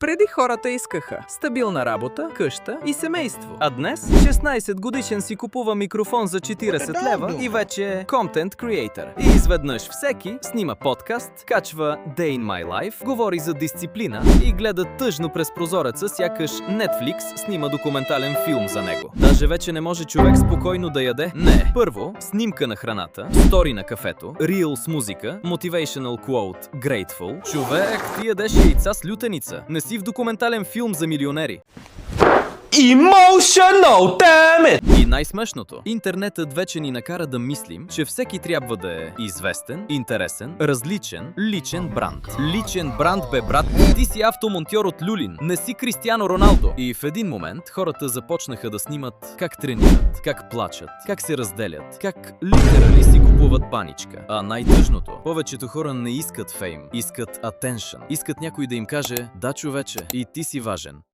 Преди хората искаха стабилна работа, къща и семейство. А днес 16 годишен си купува микрофон за 40 лева и вече е Content Creator. И изведнъж всеки снима подкаст, качва Day in My Life, говори за дисциплина и гледа тъжно през прозореца, сякаш Netflix снима документален филм за него. Даже вече не може човек спокойно да яде. Не. Първо, снимка на храната, стори на кафето, Reel с музика, Motivational Quote, Grateful. Човек, ти ядеш яйца с лютеница. Не си в документален филм за милионери. Emotional, damn it! И най-смешното, интернетът вече ни накара да мислим, че всеки трябва да е известен, интересен, различен, личен бранд. Личен бранд, бе, брат, ти си автомонтьор от Люлин, не си Кристиано Роналдо. И в един момент хората започнаха да снимат как тренират, как плачат, как се разделят, как литерали си купуват баничка. А най-тъжното, повечето хора не искат фейм, искат attention, искат някой да им каже: да, човече, и ти си важен.